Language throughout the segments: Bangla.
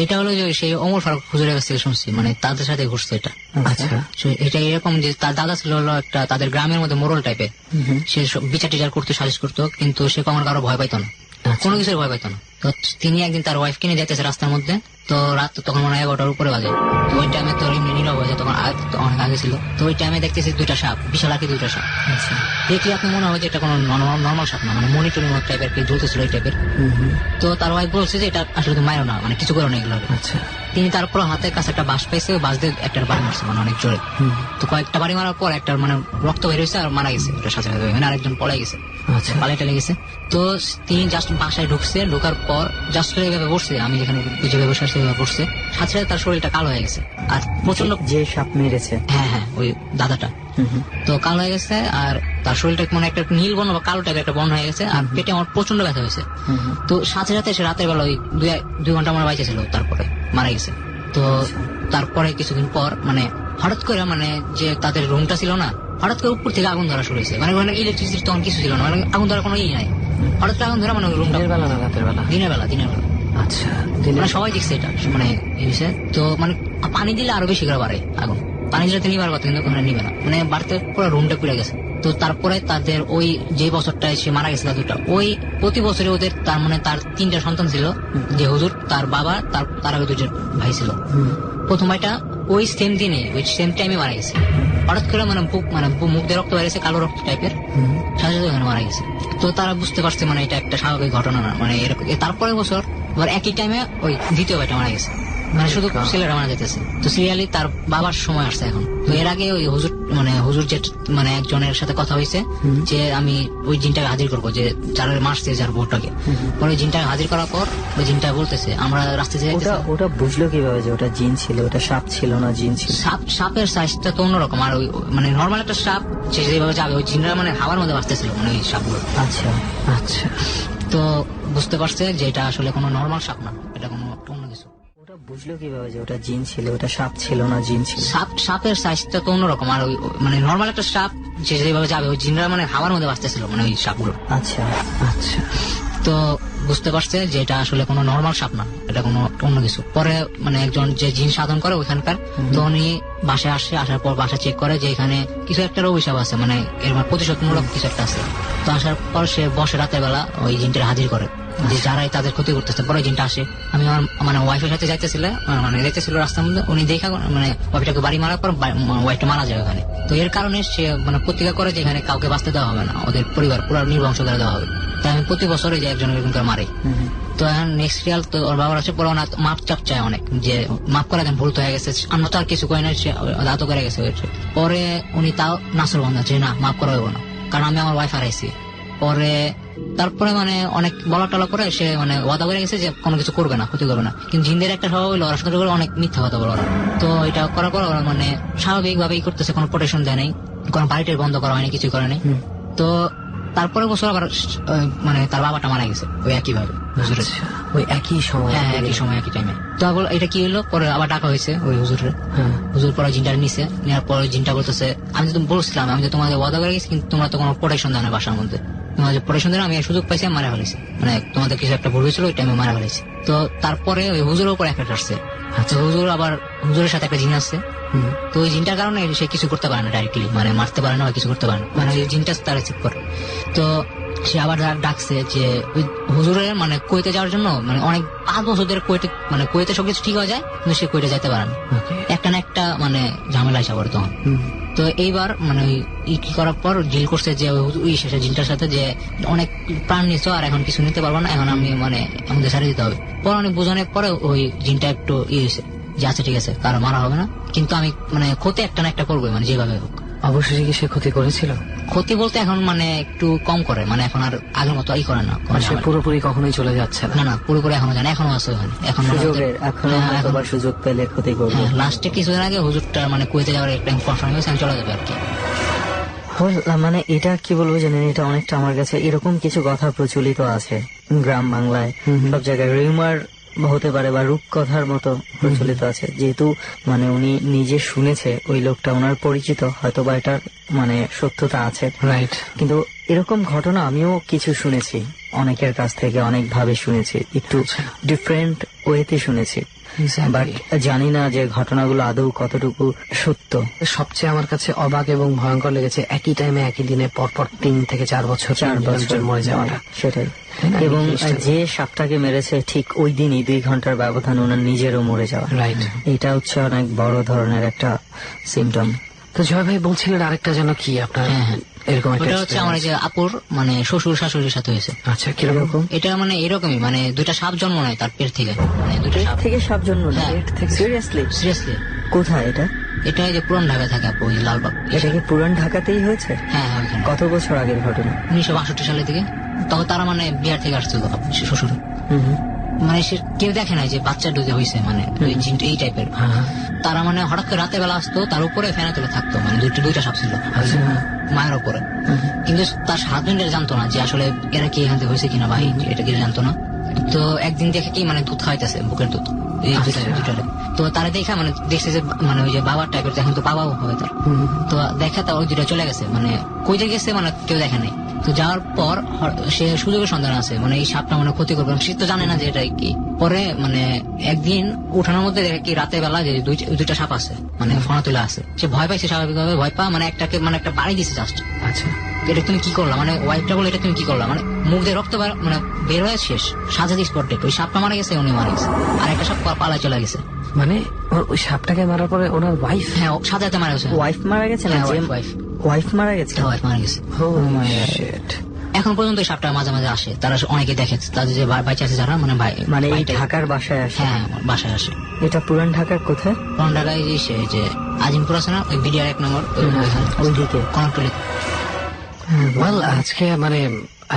এটা হলো যে সেই ওমর ফারুক হুজুরের কাছ থেকে শুনছি, মানে তাদের সাথে ঘুরছে এটা। আচ্ছা। এটা এরকম যে তার দাদা ছিল হলো একটা তাদের গ্রামের মধ্যে মোড়ল টাইপের, সে বিচার টিচার করতো, সালিশ করতো, কিন্তু সে কখনো কারো ভয় পাইতো না, কোনো কিছুর ভয় পাইতো না। তো তিনি একদিন তার ওয়াইফকে নিয়ে যাইতেছে রাস্তার মধ্যে, তো রাত তখন মনে হয় 11টার উপরে বাজে। তো ওই টাইমে তো এমনি নীরব হয়ে যায়, তখন অনেক আগে ছিল। তো ওই টাইমে দেখতেছি দুইটা সাপ, বিশাল আঁকি দুইটা সাপ। দেখলে আপনি মনে হয় যে এটা কোনো নর্মাল সাপ না, মানে মনিটরিং টাইপের কি ঝুলতেছিল এই টাইপের। তো তার ওয়াইফ বলছে যে এটা আসলে মারো না, মানে কিছু করো না এগুলো। তিনি তারপর হাতের কাছে একটা বাঁশ পাইছে, ওই বাঁশ দিয়ে একটা বাড়ি মারছে, মানে অনেক জোরে। তো কয়েকটা বাড়ি মারার পর একটা মানে রক্ত বের হয়েছে আর মারা গেছে, ওটার সাথে সাথে মানে আরেকজন পড়ে গেছে, পালে টালে গেছে। তো তিনি জাস্ট বাসায় ঢুকছে, ঢোকার পর জাস্ট এইভাবে বসছে, আমি যেখানে যেভাবে বসে আসছে ওইভাবে বসছে, সাথে সাথে তার শরীরটা কালো হয়ে গেছে আর প্রচন্ড। যে সাপ মেরেছে? হ্যাঁ হ্যাঁ, ওই দাদাটা। তো কালো হয়ে গেছে আর তার শরীরটা মানে একটা নীল বর্ণ বা কালো টাইপের একটা বর্ণ হয়ে গেছে, আর পেটে আমার প্রচন্ড ব্যথা হয়েছে। তো সাথে সাথে সে রাতের বেলা ওই 2 ঘন্টা মনে বাইচে ছিল, তারপরে মারা গেছে। তো তারপরে কিছুদিন পর মানে হঠাৎ করে মানে যে তাদের রুমটা ছিল না, হঠাৎ করে উপর থেকে আগুন ধরা শুরু হয়েছে, মানে ওখানে ইলেকট্রিসিটি তখন কিছু ছিল না, মানে আগুন ধরার কোনো নাই, হঠাৎ করে আগুন ধরা, মানে রুমটা বেলা না রাতের বেলা? দিনের বেলা। আচ্ছা, মানে সবাই দেখছে এটা, মানে তো মানে পানি দিলে আরো বেশি করে বাড়ে আগুন, পানি দিলে নিবার কথা, কিন্তু ওখানে নিবে না, মানে বাড়তে পুরো রুমটা পুড়ে গেছে। তো তারপরে তাদের ওই যে বছরটায় সে মারা গেছে দাদুটা, ওই প্রতি বছরে ওদের তার মানে তার 3টা সন্তান ছিল, যে হুজুর, তার বাবা, তার আগে 2জন ভাই ছিল। প্রথম ভাইটা ওই সেম দিনে ওই সেম টাইমে মারা গেছে, হঠাৎ করে মানে মুখ দিয়ে রক্ত বেরিয়েছে, কালো রক্ত টাইপের, সাথে সাথে ওখানে মারা গেছে। তো তারা বুঝতে পারছে মানে এটা একটা স্বাভাবিক ঘটনা না, মানে এরকম। তারপরের বছর আবার একই টাইমে ওই দ্বিতীয় ভাইটা মারা গেছে, মানে শুধু ছেলেরা মারা যেতেছে। তো সিরিয়ালি তার বাবার সময় আসছে এখন। তো এর আগে ওই হুজুর যে মানে একজনের সাথে কথা হয়েছে যে আমি ওই জিনটাকে হাজির করবো, যে যারা মারছে যার বোর্ডটাকে। পরে ওই জিনটাকে হাজির করার পর ওই জিনটা বলতেছে আমরা রাস্তায় যাইতেছি। ওটা বুঝলো কিভাবে যে ওটা জিন ছিল? ওটা সাপ ছিল না জিন ছিল? সাপের সাইজটা তো অন্যরকম, আর ওই মানে নর্মাল একটা সাপ সে যেভাবে যাবে, ওই জিনরা মানে হাওয়ার মধ্যে বাঁচতেছিল, মানে ওই সাপগুলো। আচ্ছা আচ্ছা। তো বুঝতে পারছে যে এটা আসলে কোনো নর্মাল সাপ না, এটা কোনো অন্য কিছু। ওটা বুঝলো কিভাবে যে ওটা জিন ছিল? ওটা সাপ ছিল না জিন ছিল? সাপের সাইজটা তো অন্যরকম, আর ওই মানে নর্মাল একটা সাপ যে যেভাবে যাবে, ওই জিনরা মানে হাওয়ার মধ্যে বাঁচতেছিল, মানে ওই সাপগুলো। আচ্ছা আচ্ছা। তো বুঝতে পারছে যে এটা আসলে কোনো নর্মাল সাপ না, এটা কোনো অন্য কিছু। পরে মানে একজন যে জিন সাধন করে ওইখানকার, তো উনি বাসায় আসে, আসার পর বাসা চেক করে যে এখানে কিছু একটা অভিশাপ আছে, মানে এর প্রতিশোধমূলক কিছু একটা আছে। তো আসার পর সে বসে রাতের বেলা ওই জিনটা হাজির করে, যে যারাই তাদের ক্ষতি করতেছে। পরে জিনটা আসে, আমি আমার মানে ওয়াইফের সাথে যাইতেছিল রাস্তার মধ্যে, উনি দেখা মানে ওয়াইফটাকে বাড়ি মারার পর ওয়াইফটা মারা যায় ওখানে। তো এর কারণে সে মানে প্রতিজ্ঞা করে যে এখানে কাউকে বাঁচতে দেওয়া হবে না, ওদের পরিবার পুরো নির্বংশ করে দেওয়া হবে। তাই আমি প্রতি বছরে যে একজন এরকম করে মারে। তো এখন নেক্সট রিয়াল তো ওর বাবার আছে, পরে মাপ চাপ চায় অনেক, যে মাফ করে দেন, ভুল তো হয়ে গেছে, আমরা তো আর কিছু করি না, সে দাঁত করে গেছে। পরে উনি তাও নাসর বন্ধ আছে, না মাফ করা হইব না, কারণ আমি আমার ওয়াইফ হারাইছি। পরে তারপরে মানে অনেক বলা টলা করে সে মানে ওয়াদা করে গেছে যে কোনো কিছু করবে না, ক্ষতি করবে না। কিন্তু জিনদের একটা স্বভাব হলো ওরা সাথে করে অনেক মিথ্যা কথা বলে ওরা। তো এটা করার পর ওরা মানে স্বাভাবিক ভাবেই করতেছে, কোনো প্রোটেকশন দেয় নাই, কোনো বাড়িটা বন্ধ করা হয়নি, কিছু করে নাই। তো তারপরে বছর আবার মানে তার বাবাটা মারা গেছে ওই একই ভাবে, ওই একই সময়? হ্যাঁ, একই সময় একই টাইমে। তো এটা কি হলো, পরে আবার ডাকা হয়েছে ওই হুজুরের। হুজুর পরে জিনটা নিছে, নেওয়ার পরে জিনটা বলতেছে আমি তো বলছিলাম, আমি তো তোমাদের ওয়াদা করে গেছি, কিন্তু তোমরা তো কোনো প্রোটেকশন দেয় না বাসার মধ্যে, তোমাদের প্রোটেকশন দেয় না, আমি সুযোগ পাইছি মারা ফেলেছি, মানে তোমাদের কিছু একটা ভুল হয়েছিল ওই টাইমে মারা ফেলেছি। তো তারপরে ওই হুজুরের উপর এফেক্ট আসছে। আচ্ছা, হুজুরের সাথে একটা জিন আছে, তো ওই জিনটার কারণে সে কিছু করতে পারে না ডাইরেক্টলি, মানে মারতে পারে না বা কিছু করতে পারে না, মানে ওই জিনটা তার রিসিভ করে। তো সে আবার ডাকছে যে ওই হুজুরের মানে কুয়েতে যাওয়ার জন্য, মানে অনেক 5 বছর ধরে কুয়েতে সবকিছু ঠিক হয়ে যায়, কিন্তু সে কুয়েতে যেতে পারে না, একটা না একটা মানে ঝামেলা হিসাব করে তখন। তো এইবার মানে কি করার পর ডিল করছে যে ওই শেষে জিনটার সাথে যে অনেক প্রাণ নিচ্ছ আর এখন কিছু নিতে পারবো না, এখন আমি মানে আমাদের ছাড়িয়ে দিতে হবে। পরে অনেক বোঝানোর পরে ওই জিনটা একটু হয়েছে যে আচ্ছা ঠিক আছে, কারো মারা হবে না, কিন্তু আমি মানে ক্ষতি একটা না একটা করবো, মানে যেভাবে হোক। অবশ্যই কি সে ক্ষতি করেছিল? ক্ষতি বলতে এখন মানে একটু কম করে, মানে এখন আর আগের মতো করে না, সে পুরোপুরি কখনোই চলে যাচ্ছে না? না, পুরোপুরি এখনো জানে, এখনো আছে ওখানে, এখন সুযোগ পেলে ক্ষতি করবে। লাস্টে কিছুদিন আগে হুজুরটা মানে কুয়েতে যাওয়ার একটা কনফার্ম হয়েছে, আমি চলে যাবে আর কি। মানে এটা কি বলবো জানেন, এটা অনেকটা আমার কাছে এরকম কিছু কথা প্রচলিত আছে গ্রাম বাংলায়, সব জায়গায় রিউমার হতে পারে বা রূপকথার মতো প্রচলিত আছে, যেহেতু মানে উনি নিজে শুনেছে, ওই লোকটা ওনার পরিচিত, হয়তো বা এটার মানে সত্যতা আছে, রাইট। কিন্তু এরকম ঘটনা আমিও কিছু শুনেছি, অনেকের কাছ থেকে অনেক ভাবে শুনেছি, একটু ডিফারেন্ট ওয়েতে শুনেছি, বাট জানি না যে ঘটনাগুলো আদৌ কতটুকু সত্য। সবচেয়ে আমার কাছে অবাক এবং ভয়ঙ্কর লেগেছে একই টাইমে একই দিনে পরপর 3 থেকে 4 বছর মরে যাওয়াটা। সেটাই। না, এবং জিনিসটা- যে সাপটাকে মেরেছে ঠিক ওই দিনই 2 ঘন্টার ব্যবধান ওনার নিজেরও মরে যাওয়া। রাইট। এটা হচ্ছে অনেক বড় ধরনের একটা সিমটম। তো জয় ভাই বলছিলেন আরেকটা যেন কি আপনার হ্যাঁ। এরকম একটা ওটা হচ্ছে আমার এই যে আপুর মানে শ্বশুর শাশুড়ির সাথে হয়েছে। আচ্ছা কিরকম? এটা মানে এরকমই, মানে 2টা সাপ জন্ম নেয় তার পেট থেকে, মানে 2টা সাপ থেকে সাপ জন্ম নেয়? হ্যাঁ। সিরিয়াসলি? সিরিয়াসলি। কোথায় এটা? এটা এই যে পুরান ঢাকায় থাকে আপু, ওই যে লালবাগ। এটা কি পুরান ঢাকাতেই হয়েছে? হ্যাঁ হ্যাঁ, ওইখানে। কত বছর আগের ঘটনা? 1962 সালের দিকে। তখন তারা মানে বিহার থেকে আসছিল শ্বশুর, মানে সে কেউ দেখে নাই যে বাচ্চা ডুজে হয়েছে, মানে ওই জিনটা এই টাইপের। তারা মানে হঠাৎ করে রাতের বেলা আসতো, তার উপরে ফ্যানে তুলে থাকতো, মানে 2টা সাপ ছিল মায়ের উপরে। কিন্তু তার হাজবেন্ড জানতো না যে আসলে এরা কি এখান থেকে হয়েছে কিনা, ভাই এটা কি জানতো না। তো একদিন দেখে কি মানে দুধ খাইতেছে, বুকের দুধ, এই দুটারে। তো তারা দেখা মানে দেখছে যে মানে ওই যে বাবার টাইপের, এখন তো বাবাও হবে তার। তো দেখা তার ওই 2টা চলে গেছে, মানে কই যে গেছে মানে কেউ দেখে নাই। তো যাওয়ার পর সে সুযোগের সন্ধান আছে, মানে এই সাপটা মানে ক্ষতি করবে, সে তো জানে না যে এটা কি। পরে মানে একদিন উঠানোর মধ্যে দেখে কি রাতের বেলা যে 2টা সাপ আছে, মানে ফোনা তুলে আছে। সে ভয় পাইছে, স্বাভাবিকভাবে ভয় পা মানে একটাকে মানে একটা বাড়ি দিছে জাস্ট। আচ্ছা। এটা তুমি কি করলা, মানে ওয়াইফটা বলে এটা তুমি কি করলা, মানে মুখ দিয়ে রক্ত মানে বের হয়ে শেষ, সাজাদি স্পটেড। ওই সাপটা মারা গেছে, উনি মারা গেছে, আর একটা সাপ পালা চলে গেছে। মানে ওই সাপটাকে মারার পরে ওনার ওয়াইফ? হ্যাঁ, সাজাতে মারা গেছে। ওয়াইফ মারা গেছে না? হ্যাঁ, wife। ওয়াইফ মারা গেছে? ওয়াইফ মারা গেছে। Shit. এখন পর্যন্ত এই সাপটা মাঝে মাঝে আসে, তারা অনেকে দেখে, তাদের যে বাচ্চা আছে যারা, মানে ভাই মানে এই ভাইটাই- ঢাকার বাসায় আসে? হ্যাঁ বাসায় আসে। এটা পুরান ঢাকার কোথায়? কোন ঢাকায় যে আজিমপুর আছে না, ওই বিডিআর 1 নম্বর, ওইদিকে? কনকটলি। Well,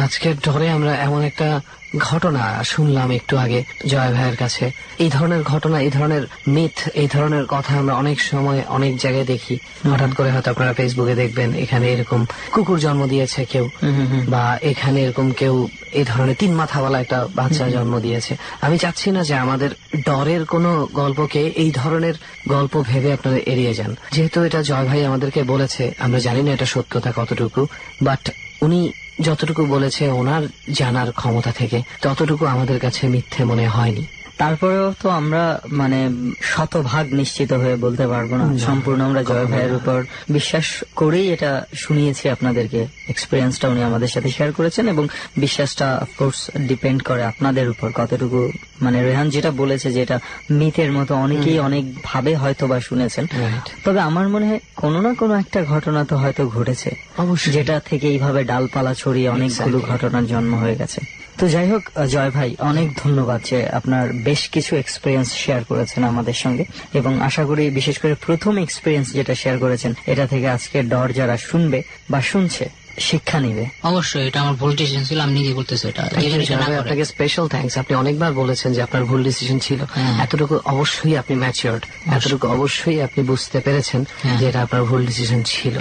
আজকের ডরে আমরা এমন একটা ঘটনা শুনলাম একটু আগে জয় ভাইয়ের কাছে। এই ধরনের ঘটনা, এই ধরনের মিথ, এই ধরনের কথা আমরা অনেক সময় অনেক জায়গায় দেখি। হঠাৎ করে হয়তো আপনারা ফেসবুকে দেখবেন এখানে এরকম কুকুর জন্ম দিয়েছে কেউ, বা এখানে এরকম কেউ এই ধরনের 3 মাথাওয়ালা একটা বাচ্চা জন্ম দিয়েছে। আমি চাচ্ছি না যে আমাদের ডরের কোনো গল্পকে এই ধরনের গল্প ভেবে আপনারা এড়িয়ে যান। যেহেতু এটা জয় ভাই আমাদেরকে বলেছে, আমরা জানি না এটা সত্যতা কতটুকু, বাট উনি যতটুকু বলেছে ওনার জানার ক্ষমতা থেকে ততটুকু আমাদের কাছে মিথ্যে মনে হয়নি। তারপরেও তো আমরা মানে 100% নিশ্চিত হয়ে বলতে পারবো না। সম্পূর্ণ আমরা জয় ভাইয়ের উপর বিশ্বাস করেই এটা শুনিয়েছি আপনাদেরকে। এক্সপিরিয়েন্সটা উনি আমাদের সাথে শেয়ার করেছেন, এবং বিশ্বাসটা অফকোর্স ডিপেন্ড করে আপনাদের উপর কতটুকু। মানে রেহান যেটা বলেছে যে এটা মিথের মতো, অনেকেই অনেক ভাবে হয়তো বা শুনেছেন। তবে আমার মনে হয় কোনো না কোনো একটা ঘটনা তো হয়তো ঘটেছে অবশ্যই, যেটা থেকে এইভাবে ডালপালা ছড়িয়ে অনেকগুলো ঘটনার জন্ম হয়ে গেছে। তো যাই হোক জয় ভাই, অনেক ধন্যবাদ যে আপনার বেশ কিছু এক্সপিরিয়েন্স শেয়ার করেছেন আমাদের সঙ্গে, এবং আশা করি বিশেষ করে প্রথম এক্সপিরিয়েন্স যেটা শেয়ার করেছেন এটা থেকে আজকে ডর যারা শুনবে বা শুনছে শিক্ষা নিবে। অবশ্যই এটা আমার ভুল ডিসিশন ছিল, আমি নিজে বলতেছি এটা। আপনাকে স্পেশাল থ্যাঙ্কস। আপনি অনেকবার বলেছেন যে আপনার ভুল ডিসিশন ছিল, এতটুকু অবশ্যই আপনি ম্যাচিওরড, এতটুকু অবশ্যই আপনি বুঝতে পেরেছেন যে এটা আপনার ভুল ডিসিশন ছিল।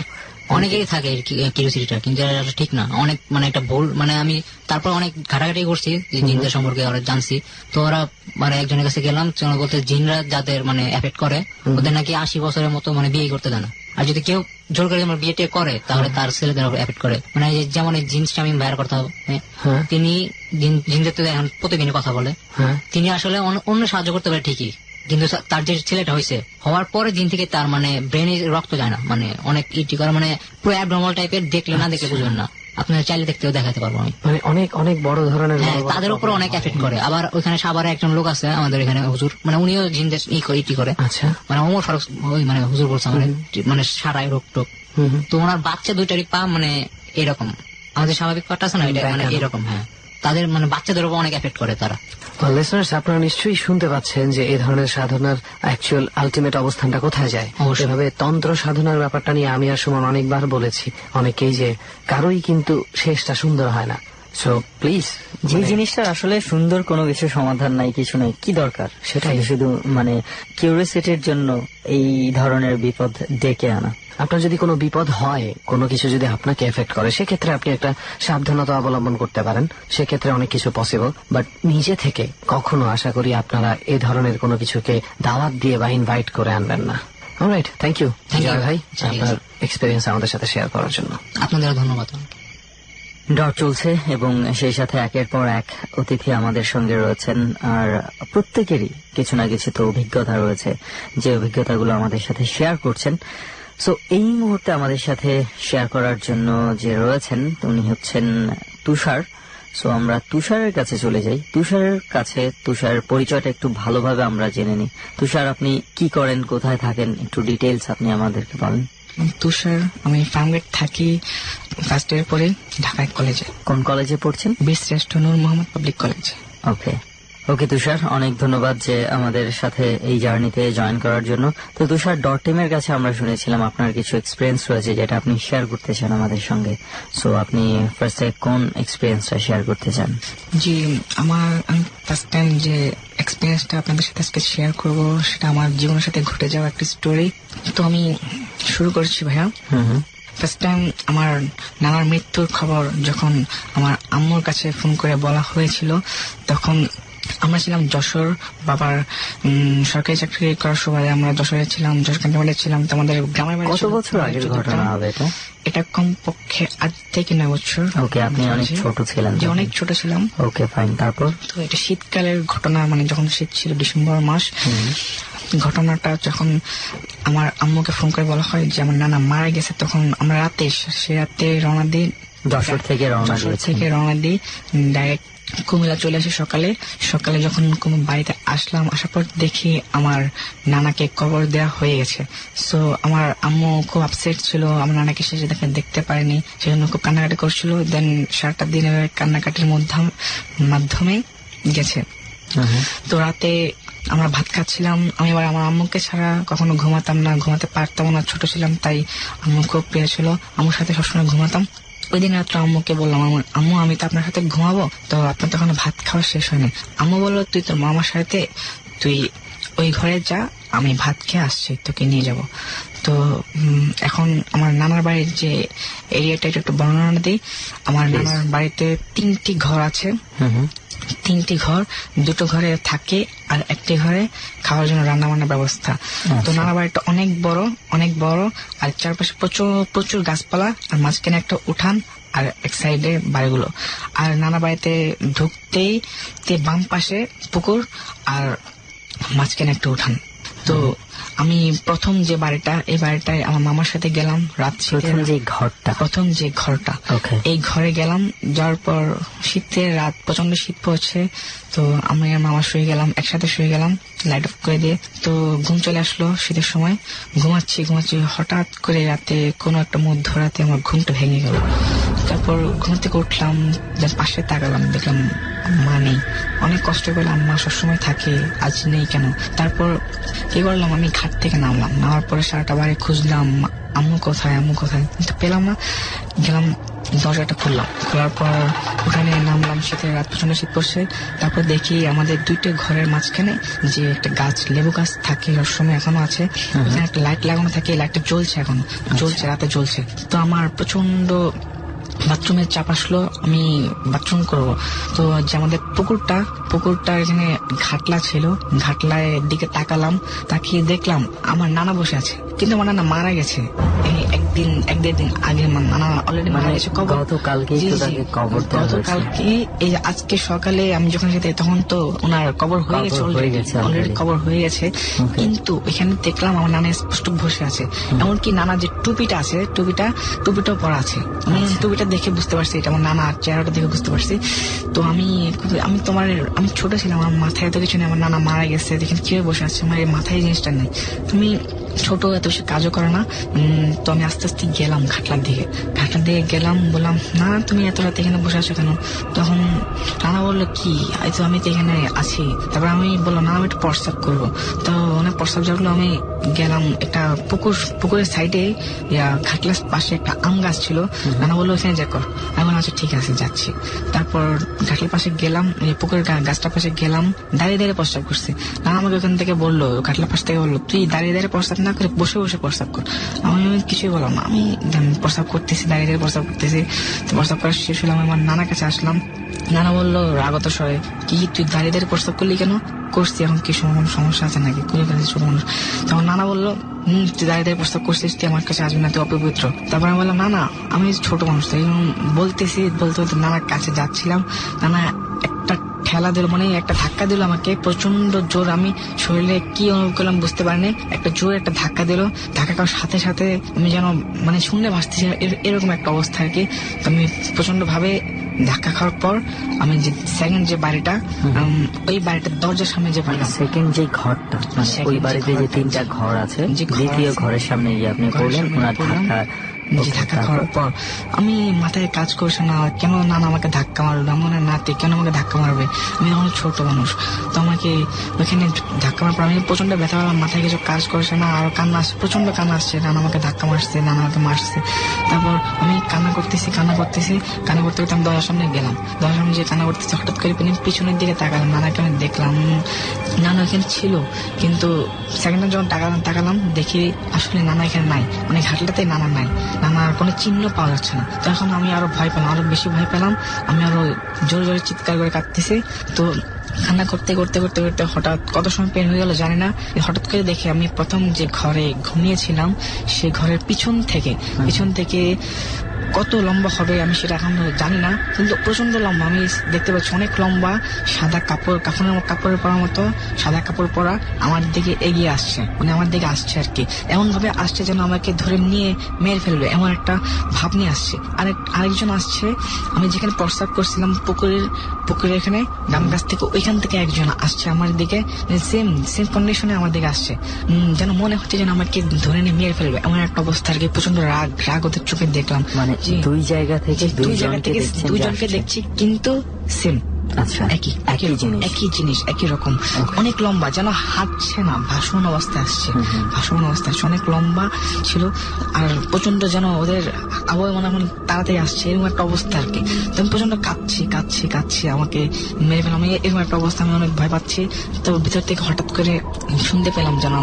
অনেকেই থাকে কিউরিওসিটিটা, কিন্তু এটা ঠিক না, অনেক মানে একটা ভুল। মানে আমি তারপর অনেক ঘাটাঘাটি করছি জিনদের সম্পর্কে, ওরা জানছি। তো ওরা মানে একজনের কাছে গেলাম, বলতে জিনরা যাদের মানে এফেক্ট করে ওদের নাকি 80 বছরের মতো মানে বিয়ে করতে দেয় না। আর যদি কেউ জোর করে আমার বিয়েটা করে তাহলে তার ছেলেদের উপর এফেক্ট করে। মানে যেমন এই জিনসটা আমি বাইর করতে হবে, তিনি জিনদের তো এখন প্রতিদিনই কথা বলে, তিনি আসলে অন্য সাহায্য করতে পারে ঠিকই, কিন্তু তার যে ছেলেটা হয়েছে হওয়ার পরে দিন থেকে তার মানে ব্রেনে রক্ত যায় না, মানে অনেক ইটি করে, মানে পুরো অ্যাবনর্মাল টাইপের, দেখলে না দেখলে বুঝবেন না। আপনার চাইলে দেখতেও দেখাতে পারবো আমি। মানে অনেক অনেক বড় ধরনের, হ্যাঁ, তাদের উপর অনেক এফেক্ট করে। আবার ওইখানে সাভারে একজন লোক আছে আমাদের এখানে হুজুর, মানে উনিও জিনদের ইটি করে। আচ্ছা, মানে ওমর ফারুক ওই মানে হুজুর বলছে মানে সারাই রোগ টোক। তো ওনার বাচ্চা 2টারই পা মানে এরকম, আমাদের স্বাভাবিক পাটা আছে না, এটা মানে এরকম। হ্যাঁ, তাদের মানে বাচ্চাদের উপর অনেক এফেক্ট করে তারা। লিসনার্স, আপনারা নিশ্চয়ই শুনতে পাচ্ছেন যে এই ধরনের সাধনার অ্যাকচুয়াল আলটিমেট অবস্থানটা কোথায় যায়। এভাবে তন্ত্র সাধনার ব্যাপারটা নিয়ে আমি আর সুমন অনেকবার বলেছি, অনেকেই যে কারোই কিন্তু শেষটা সুন্দর হয় না। সো প্লিজ, যে জিনিসটার আসলে সুন্দর কোনো কিছু সমাধান নাই, কিছু নাই, কি দরকার সেটাই শুধু মানে কিউরিওসিটির জন্য এই ধরনের বিপদ ডেকে আনা। আপনার যদি কোনো বিপদ হয়, কোনো কিছু যদি আপনাকে এফেক্ট করে, সেক্ষেত্রে আপনি একটা সাবধানতা অবলম্বন করতে পারেন, সেক্ষেত্রে অনেক কিছু পসিবল। বাট নিজে থেকে কখনো আশা করি আপনারা এই ধরনের কোনো কিছুকে দাওয়াত দিয়ে বা ইনভাইট করে আনবেন না। অলরাইট, থ্যাংক ইউ জয় ভাই আপনার এক্সপিরিয়েন্স আমাদের সাথে শেয়ার করার জন্য। আপনাদের ধন্যবাদ। ডর চলছে এবং সেই সাথে একের পর এক অতিথি আমাদের সঙ্গে রয়েছেন, আর প্রত্যেকেরই কিছু না কিছু তো অভিজ্ঞতা রয়েছে, যে অভিজ্ঞতাগুলো আমাদের সাথে শেয়ার করছেন। সো এই মুহূর্তে আমাদের সাথে শেয়ার করার জন্য যে রয়েছেন উনি হচ্ছেন তুষার। সো আমরা তুষারের কাছে চলে যাই। তুষারের পরিচয়টা একটু ভালোভাবে আমরা জেনে নিই। তুষার, আপনি কি করেন, কোথায় থাকেন, একটু ডিটেইলস আপনি আমাদেরকে বলেন। তুষার, আমি ফার্মগেট থাকি, ফার্স্ট ইয়ার পরে ঢাকায় কলেজে। কোন কলেজে পড়ছেন? বীরশ্রেষ্ঠ নূর মোহাম্মদ পাবলিক কলেজ। ওকে তুষার, অনেক ধন্যবাদ যে আমাদের সাথে এই জার্নিতে জয়েন করার জন্য। তো তুষার, ডট টিমের কাছে আমরা শুনেছিলাম আপনার কিছু এক্সপিরিয়েন্স রয়েছে যেটা আপনি শেয়ার করতে চান আমাদের সঙ্গে। সো আপনি ফার্স্টে কোন এক্সপিরিয়েন্সটা শেয়ার করতে চান? জি, আমি ফার্স্ট টাইম যে এক্সপিরিয়েন্সটা আপনাদের সাথে আজকে শেয়ার করব সেটা আমার জীবনের সাথে ঘটে যাওয়া একটা স্টোরি। তো আমি শুরু করছি ভাইয়া। ফার্স্ট টাইম আমার নানার মৃত্যুর খবর যখন আমার আম্মুর কাছে ফোন করে বলা হয়েছিল, তখন আমরা ছিলাম যশোর। বাবার সরকারি চাকরি করার সময় আমরা যশোরে ছিলাম, যশোর ক্যান্টনমেন্টে ছিলাম। তো আমাদের গ্রামের বাড়ি। কত বছর আগের ঘটনা হবে এটা? এটা কমপক্ষে আজ থেকে 9 বছর। ওকে, আপনি অনেক ছোট ছিলেন। যে অনেক ছোট ছিলাম। ওকে, ফাইন। তারপর? তো এটা শীতকালের ঘটনা, মানে যখন শীত ছিল, ডিসেম্বর মাস। ঘটনাটা যখন আমার আম্মুকে ফোন করে বলা হয় যে আমার নানা মারা গেছে, তখন আমরা সে রাতে রওনা দিই। যশোর থেকে রওনা দিই ডাইরেক্ট কুমিল্লা চলে আসি। সকালে যখন বাড়িতে আসলাম, আসার পর দেখি আমার নানাকে কবর দেওয়া হয়ে গেছে। সো আমার আম্মু খুব আপসেট ছিল, আমার নানাকে শেষে দেখতে পারেনি, সেজন্য খুব কান্নাকাটি করছিল। দেন সারাটা দিনের কান্নাকাটির মাধ্যমে গেছে। তো রাতে আমরা ভাত খাচ্ছিলাম। আমি এবার আমার আম্মুকে ছাড়া কখনো ঘুমাতে পারতাম না, ছোট ছিলাম, তাই আম্মু খুব প্রিয় ছিল, আম্মুর সাথে সবসময় ঘুমাতাম। ওই দিন রাত্রে আম্মুকে বললাম, আম্মু আমি তো আপনার সাথে ঘুমাবো, তো আপনার তখন ভাত খাওয়া শেষ হয়নি। আম্মু বললো, তুই তোর মামার সাথে তুই ওই ঘরে যা, আমি ভাত খেয়ে আসছি, তোকে নিয়ে যাব। তো এখন আমার নানার বাড়ির যে এরিয়াটা একটু বর্ণনা দিই। আমার নানার বাড়িতে 3টি ঘর আছে। 3টি ঘর, 2টো ঘরে থাকে আর 1টি ঘরে খাওয়ার জন্য রান্না বান্নার ব্যবস্থা। তো নানা বাড়িটা অনেক বড়, আর চারপাশে প্রচুর গাছপালা, আর মাঝখানে একটা উঠান, আর এক সাইডে বাড়িগুলো। আর নানা বাড়িতে ঢুকতেই বাম পাশে পুকুর আর মাঝখানে একটা উঠান। তো আমি প্রথম যে বাড়িটা, এই বাড়িটায় আমার মামার সাথে গেলাম। প্রথম যে ঘরটা, এই ঘরে গেলাম। যাওয়ার পর শীতের রাত, প্রচন্ড শীত পড়ছে। তো আমি আর মামা একসাথে শুয়ে গেলাম লাইট অফ করে দিয়ে। তো ঘুম চলে আসলো শীতের সময়। ঘুমাচ্ছি হঠাৎ করে রাতে কোনো একটা মধ্যরাতে আমার ঘুমটা ভেঙে গেল। তারপর ঘুম থেকে উঠলাম, পাশে তাকালাম, দেখলাম মা নেই। অনেক কষ্ট করলাম, মা সবসময় থাকে, আজ নেই কেন। তারপর কি করলাম, আমি ঘাট থেকে নামার পরে সারাটা বাড়ি খুঁজলাম, আম্মু কোথায় কিন্তু পেলাম না। গেলাম, দরজাটা খোলার পর ওখানে নামলাম। শীতের রাত, প্রচন্ড শীত পড়ছে। তারপর দেখি আমাদের 2টো ঘরের মাঝখানে যে একটা গাছ, লেবু গাছ থাকে সবসময়, এখনো আছে। ওখানে একটা লাইট লাগানো থাকে, লাইটটা জ্বলছে, এখনো রাতে জ্বলছে। তো আমার প্রচন্ড বাথরুমের চাপ আসলো, আমি বাথরুম করবো। তো যে আমাদের পুকুরটা এখানে ঘাটলা ছিল, ঘাটলার দিকে তাকিয়ে দেখলাম আমার নানা বসে আছে, কিন্তু আমার নানা মারা গেছে। এক দেড় দিন আগে নানা অলরেডি মারা গেছে। গতকালকে এই আজকে সকালে আমি যখন যেতে, তখন তো ওনার কবর হয়ে গেছে, অলরেডি কবর হয়ে গেছে। কিন্তু এখানে দেখলাম আমার নানা স্পষ্ট বসে আছে। এমনকি নানা যে টুপিটা আছে, টুপিটাও পরা আছে। আমি টুপিটা দেখে বুঝতে পারছি এটা আমার নানা, চেহারাটা দেখে বুঝতে পারছি। তো আমি ছোট ছিলাম, আমার মাথায় এত কিছু নেই, আমার নানা মারা গেছে, দেখেন কিভাবে বসে আছে, আমার মাথায় জিনিসটা নেই। তুমি ছোট, এত বেশি কাজও করে না। তো আমি আস্তে আস্তে গেলাম ঘাটলার দিকে গেলাম, বললাম, না তুমি এত রাতে এখানে বসে আছো কেন? তখন নানা বললো, কি আমি তো এখানে আছি। তারপর আমি বললাম, না আমি একটু প্রস্রাব করবো। তো অনেক প্রস্রাব যাওয়ার আমি গেলাম একটা পুকুরের সাইডে, ঘাটলার পাশে একটা আম গাছ ছিল। নানা বললো, ওখানে যা কর। আমি বললাম, আচ্ছা ঠিক আছে, যাচ্ছি। তারপর ঘাটলার পাশে গেলাম, পুকুরের গাছটার পাশে গেলাম, দাঁড়িয়ে প্রস্রাব করছি। নানা আমাকে ওখান থেকে বললো, ঘাটলার পাশ থেকে বললো, তুই দাঁড়িয়ে প্রস্রাব না করে বসে প্রস্রাব কর। আমি কিছুই বললাম না, আমি প্রস্রাব করতেছি, দাঁড়িয়ে প্রস্রাব করতেছি। তো প্রস্রাব করা শেষ হলাম, আমার নানার কাছে আসলাম। নানা বললো রাগত স্বরে, কি তুই দাঁড়িয়ে প্রস্রাব করলি কেন? করছি, এখন কি সমস্যা আছে নাকি? করে ফেলেছি ছোট মানুষ। তখন না নানা বললো তুই দাঁড়িয়ে দাঁড়িয়ে প্রস্তাব করছিস, তুই আমার কাছে আসবি না, তুই অপবিত্র। তারপর আমি বললাম না আমি ছোট মানুষ, তাই বলতেছি। বলতে বলতে নানার কাছে যাচ্ছিলাম, নানা একটা ঠেলা দিল, মানে একটা ধাক্কা দিল আমাকে প্রচন্ড জোর। আমি শরীরে কি অনুভব করলাম বুঝতে পারিনি, একটা জোর একটা ধাক্কা দিল। ধাক্কা খাওয়ার সাথে সাথে আমি যেন মানে শূন্যে ভাসতেছি, এরকম একটা অবস্থা আর কি। তো আমি প্রচন্ড ভাবে ধাক্কা খাওয়ার পর আমি যে সেকেন্ড যে বাড়িটা, ওই বাড়িটার দরজার সামনে যে পাইলাম, সেকেন্ড যে ঘরটা, মানে ওই বাড়িতে যে 3টা ঘর আছে, দ্বিতীয় ঘরের সামনে গিয়ে আপনি বললেন ওনার ধাক্কা খাওয়ার পর আমি মাথায় কাজ করছে না, কেন নানা আমাকে ধাক্কা মারলো, আমার নাতি কেন আমাকে ধাক্কা মারবে, আমি এখন ছোট মানুষ। তো আমাকে ওইখানে ধাক্কা মারার পর আমি প্রচন্ড ব্যথা পেলাম, মাথায় কিছু কাজ করছে না, আর কান্না আসছে, প্রচন্ড কান্না আসছে, নানা আমাকে ধাক্কা মারছে, নানা আমাকে মারছে। তারপর আমি কান্না করতেছি কান্না করতে করতে আমি দরজার সামনে গেলাম, দরজার সামনে যে কান্না করতেছি, হঠাৎ করে পিছনের দিকে তাকালাম, নানাকে আমি দেখলাম, নানা এখানে ছিল। কিন্তু সেকেন্ডে যখন তাকালাম দেখি আসলে নানা এখানে নাই, মানে ঘাটলাতে নানা নাই, নানার কোনো চিহ্ন পাওয়া যাচ্ছে না। তো এখন আমি আরো ভয় পেলাম, আরো বেশি ভয় পেলাম, আমি আরো জোরে জোরে চিৎকার করে কাঁদতেছি। তো কান্না করতে করতে করতে করতে হঠাৎ কত সময় পের হয়ে গেল জানি না, হঠাৎ করে দেখি আমি প্রথম যে ঘরে ঘুমিয়েছিলাম সেই ঘরের পিছন থেকে কত লম্বা হবে আমি সেটা এখন জানি না, কিন্তু প্রচন্ড লম্বা, আমি দেখতে পাচ্ছি অনেক লম্বা, সাদা কাপড়ের পরার মতো সাদা কাপড় পরা আমার দিকে এগিয়ে আসছে, মানে আমার দিকে আসছে আর কি। এমন ভাবে আসছে যেন আমাকে ধরে নিয়ে মেরে ফেলবে, এমন একটা ভাব নিয়ে আসছে। আরেকজন আসছে, আমি যেখানে প্রস্তাব করছিলাম পুকুরের এখানে ডাম গাছ থেকে, ওইখান থেকে একজন আসছে আমার দিকে, সেম কন্ডিশনে আমার দিকে আসছে, যেন মনে হচ্ছে যেন আমাকে ধরে নিয়ে মেরে ফেলবে, এমন একটা অবস্থা আর কি। প্রচন্ড রাগ ওদের চোখে দেখলাম, মানে দুই জায়গা থেকে দুইজনকে দেখছি, কিন্তু সেম, আচ্ছা একই জিনিস একই রকম, অনেক লম্বা, যেন হাঁটছে না, ভাসমান অবস্থায় আসছে, অনেক লম্বা ছিল, আর প্রচন্ড যেন ওদের আবহাওয়া মনে তাড়াতাড়ি আসছে, এরকম একটা অবস্থা আর কি। তো আমি প্রচন্ড কাঁদছি, আমাকে মেরে ফেলাম, এরকম একটা অবস্থা, আমি অনেক ভয় পাচ্ছি। তো ভিতর থেকে হঠাৎ করে শুনতে পেলাম যেন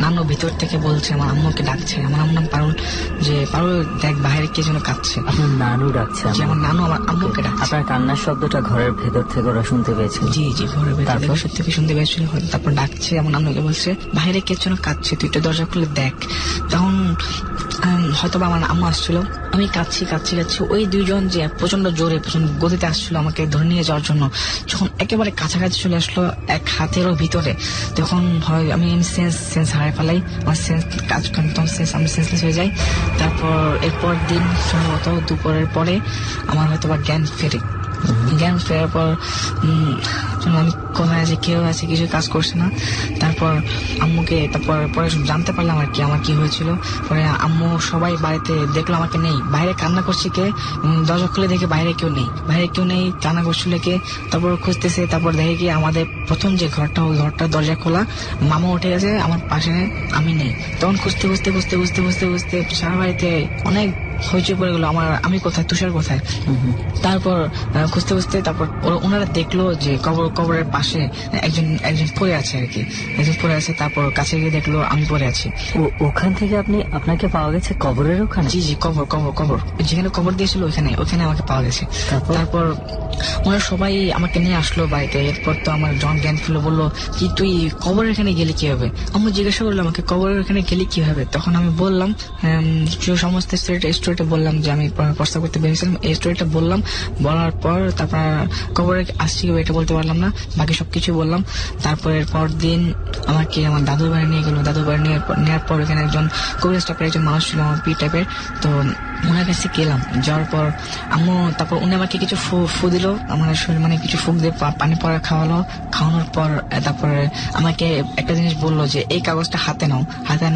নানু ভিতর থেকে বলছে, আমার আম্মুকে ডাকছে, আমার আম্মুর নাম পারুল, যে পারুল দেখ বাইরে কে যেন কাঁদছে। আপনার নানু ডাকছে? আমার নানু আমার আম্মুকে ডাকছে। আপনার কান্নার শব্দটা ঘরের ভেতর থেকে ওরা শুনতে পেয়েছিল? জি ঘরের ভেতর থেকে শুনতে পেয়েছিল। তারপর ডাকছে, আমার নানুকে বলছে বাইরে কে যেন কাঁদছে, তুই একটু দরজা খুলে দেখ। তখন হয়তো আমার আম্মু আসছিল, আমি কাঁদছি, ওই দুইজন যে প্রচন্ড গতিতে আসছিল আমাকে ধরে নিয়ে যাওয়ার জন্য, যখন একেবারে কাছাকাছি চলে আসলো এক হাতেরও ভিতরে, তখন হয় আমি সেন্স হারাই ফেলাই, আমার সেন্স কাজ করে, তখন আমি সেন্সলেস হয়ে যাই। তারপর এরপর দিন সম্ভবত দুপুরের পরে আমার হয়তো বা জ্ঞান ফেরার পর আমি কোথায় আছি, কেউ আছে, কিছু কাজ করছে না। তারপর আম্মুকে পরে জানতে পারলাম আর কি আমার কি হয়েছিল। পরে আম্মু সবাই বাড়িতে দেখলো আমাকে নেই, বাইরে কান্না করছে কে, দরজা খুলে দেখে বাইরে কেউ নেই, কান্না করছিল কে। তারপর খুঁজতেছে, তারপর দেখে কি আমাদের প্রথম যে ঘরটা, ওই ঘরটা দরজা খোলা, মামা উঠে গেছে, আমার পাশে আমি নেই। তখন খুঁজতে সারা বাড়িতে অনেক হইচই পড়ে গেলো, আমি কোথায়, তুষার কোথায়। তারপর খুঁজতে তারপর ওনারা দেখলো যে কবরের পাশে একজন পড়ে আছে আর কি, তারপর কাছে গিয়ে দেখলো আমি পড়ে আছি। ওখান থেকে আপনাকে পাওয়া গেছে কবরের ওখানে? জি কবর যেখানে কবর দিয়েছিল ওখানে আমাকে পাওয়া গেছে। তারপর ওনারা সবাই আমাকে নিয়ে আসলো বাড়িতে। এরপর তো আমার জন জ্ঞান ফেলো, বললো কি তুই কবরের এখানে গেলি কিভাবে? আমি জিজ্ঞাসা করলাম আমাকে কবরের এখানে গেলি কিভাবে। তখন আমি বললাম সমস্ত স্টোরিটা বললাম, যে আমি প্রস্তাব করতে বেরিয়েছিলাম, এই স্টোরিটা বললাম। বলার পর তারপর কবরে আসছি এটা বলতে পারলাম না, বাকি সবকিছু বললাম। তারপর এরপর দিন আমাকে আমার দাদুর বাড়ি নিয়ে গেল। দাদুর বাড়ি নেওয়ার পর এখানে একজন কবিরাজ টাইপের একজন মানুষ ছিল, আমার পি টাইপের। তো ওনার কাছে গেলাম, যাওয়ার পর আম্মু তারপর উনি আমাকে কিছু ফু দিল, আমার শরীর মানে কিছু ফুক দিয়ে পানি পরে খাওয়ানোর পর তারপরে আমাকে একটা জিনিস বললো যে এই কাগজটা হাতে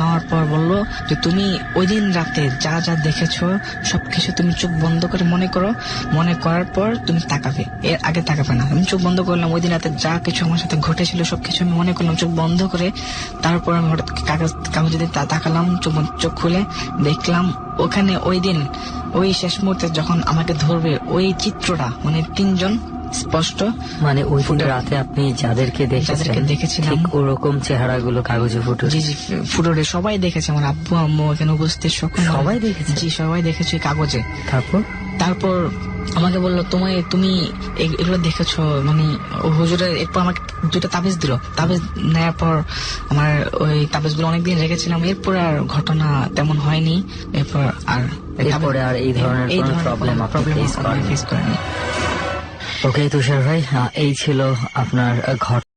নেওয়ার পর বললো যে তুমি ওই দিন রাতে যা দেখেছো সবকিছু তুমি চোখ বন্ধ করে মনে করার পর তুমি তাকাবে, এর আগে তাকাবে না। আমি চোখ বন্ধ করলাম, ওই দিন রাতে যা কিছু আমার সাথে ঘটেছিল সবকিছু আমি মনে করলাম চোখ বন্ধ করে। তারপর আমি হঠাৎ কাগজে তাকালাম, চোখ খুলে দেখলাম ওখানে ওই দিন ওই শেষ মুহূর্তে যখন আমাকে ধরবে ওই চিত্রটা, মানে 3 জন স্পষ্ট, মানে ওই রাতে আপনি যাদেরকে দেখেছিলাম ঠিক ওরকম চেহারাগুলো কাগজে ফুটে সবাই দেখেছে, আমার আব্বু আম্মু এখানে উপস্থিত সবাই দেখেছে। জি সবাই দেখেছে কাগজে। তারপর আমাকে বললো তুমি এগুলো দেখেছো, মানে হুজুরের। এরপর আমাকে 2টা তাবিজ দিল। তাবিজ নেওয়ার পর আমার ওই তাবিজগুলো অনেকদিন রেখেছিলাম, এরপর আর ঘটনা তেমন হয়নি। এরপর আর এরপরে আর এই ধরনের কোনো প্রবলেম আপনি ফেস করেননি। ফেস করেনি। ওকে তুষার ভাই, এই ছিল আপনার ঘটনা।